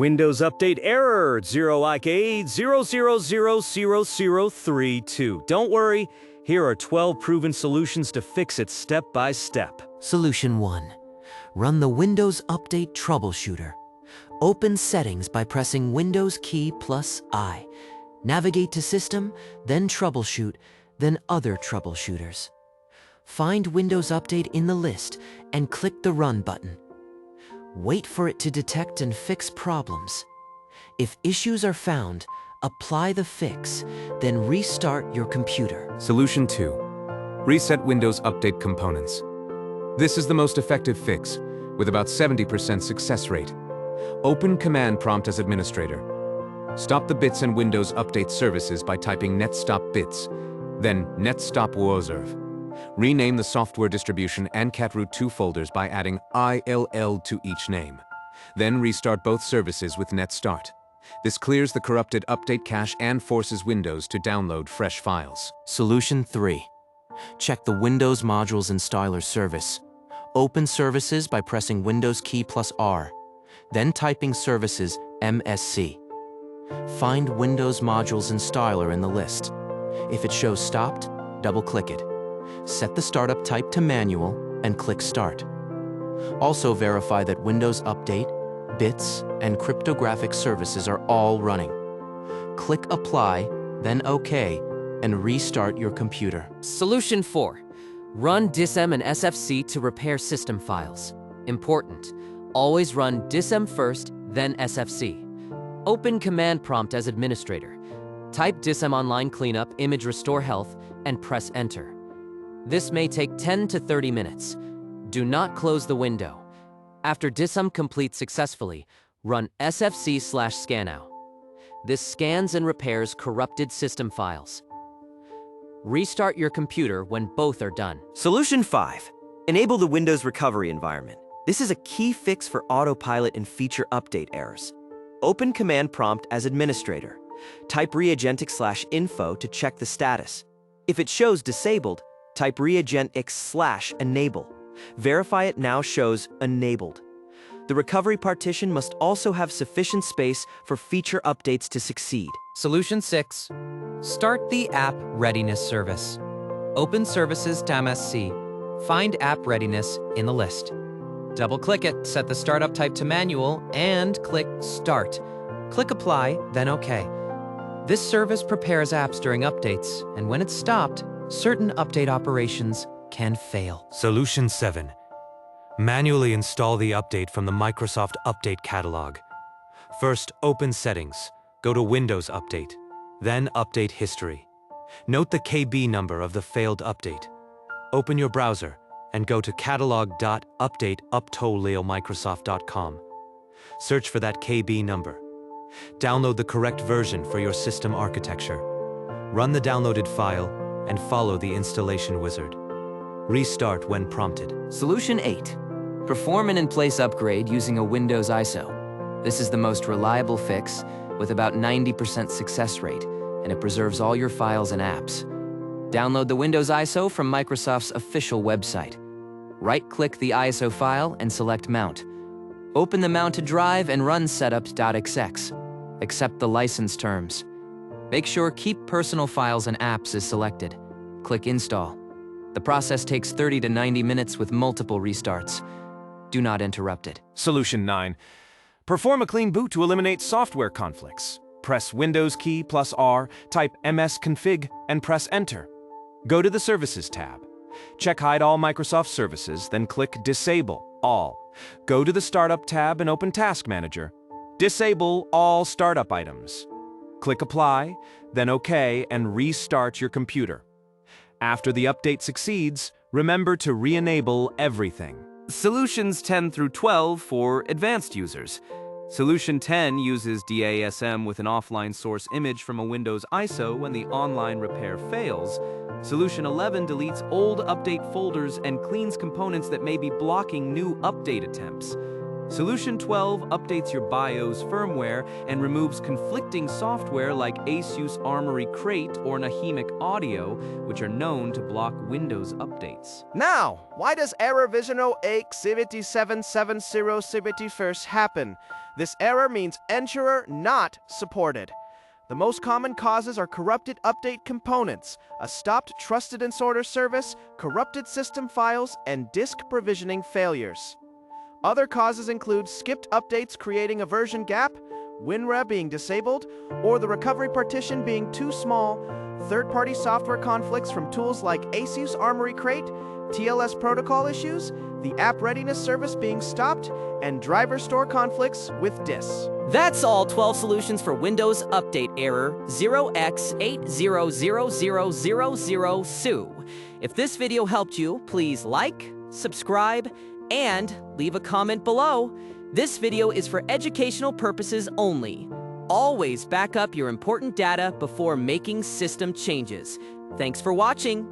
Windows Update error 0x80070032. Don't worry, here are 12 proven solutions to fix it step by step. Solution 1. Run the Windows Update Troubleshooter. Open Settings by pressing Windows key plus I. Navigate to System, then Troubleshoot, then Other Troubleshooters. Find Windows Update in the list and click the Run button. Wait for it to detect and fix problems. If issues are found, apply the fix, then restart your computer. Solution 2. Reset Windows Update components. This is the most effective fix, with about 70% success rate. Open Command Prompt as administrator. Stop the bits and Windows Update services by typing netstop bits, then netstop woserv. Rename the software distribution and catroot2 folders by adding ILL to each name. Then restart both services with netstart. This clears the corrupted update cache and forces Windows to download fresh files. Solution 3. Check the Windows Modules Installer service. Open Services by pressing Windows key plus R, then typing Services MSC. Find Windows Modules Installer in the list. If it shows stopped, double-click it. Set the startup type to manual and click Start. Also verify that Windows Update, bits, and cryptographic services are all running. Click Apply, then OK, and restart your computer. Solution 4. Run DISM and SFC to repair system files. Important. Always run DISM first, then SFC. Open Command Prompt as administrator. Type DISM Online Cleanup Image Restore Health and press Enter. This may take 10 to 30 minutes. Do not close the window. After DISM completes successfully, run SFC/scanout. This scans and repairs corrupted system files. Restart your computer when both are done. Solution 5. Enable the Windows Recovery environment. This is a key fix for autopilot and feature update errors. Open Command Prompt as administrator. Type reagentic/info to check the status. If it shows disabled, type reagentix/enable. Verify it now shows enabled. The recovery partition must also have sufficient space for feature updates to succeed. Solution 6. Start the App Readiness service. Open Services to MSC. Find App Readiness in the list. Double-click it, set the startup type to manual, and click Start. Click Apply, then OK. This service prepares apps during updates, and when it's stopped, certain update operations can fail. Solution 7. Manually install the update from the Microsoft Update catalog. First, open Settings. Go to Windows Update. Then Update History. Note the KB number of the failed update. Open your browser and go to catalog.updateuptoleomicrosoft.com. Search for that KB number. Download the correct version for your system architecture. Run the downloaded file and follow the installation wizard. Restart when prompted. Solution 8. Perform an in-place upgrade using a Windows ISO. This is the most reliable fix with about 90% success rate, and it preserves all your files and apps. Download the Windows ISO from Microsoft's official website. Right-click the ISO file and select Mount. Open the mounted drive and run setup.xx. Accept the license terms. Make sure Keep Personal Files and Apps is selected. Click Install. The process takes 30 to 90 minutes with multiple restarts. Do not interrupt it. Solution 9. Perform a clean boot to eliminate software conflicts. Press Windows key plus R, type msconfig, and press Enter. Go to the Services tab. Check Hide All Microsoft Services, then click Disable All. Go to the Startup tab and open Task Manager. Disable all startup items. Click Apply, then OK, and restart your computer. After the update succeeds, remember to re-enable everything. Solutions 10 through 12 for advanced users. Solution 10 uses DISM with an offline source image from a Windows ISO when the online repair fails. Solution 11 deletes old update folders and cleans components that may be blocking new update attempts. Solution 12 updates your BIOS firmware and removes conflicting software like ASUS Armory Crate or Nahimic Audio, which are known to block Windows updates. Now, why does error 0x80070032 happen? This error means Ensurer not supported. The most common causes are corrupted update components, a stopped trusted and sorter service, corrupted system files, and disk provisioning failures. Other causes include skipped updates creating a version gap, WinRE being disabled, or the recovery partition being too small, third-party software conflicts from tools like ASUS Armory Crate, TLS protocol issues, the app readiness service being stopped, and driver store conflicts with DIS. That's all 12 solutions for Windows Update error 0x80070032. If this video helped you, please like, subscribe, and leave a comment below. This video is for educational purposes only. Always back up your important data before making system changes. Thanks for watching.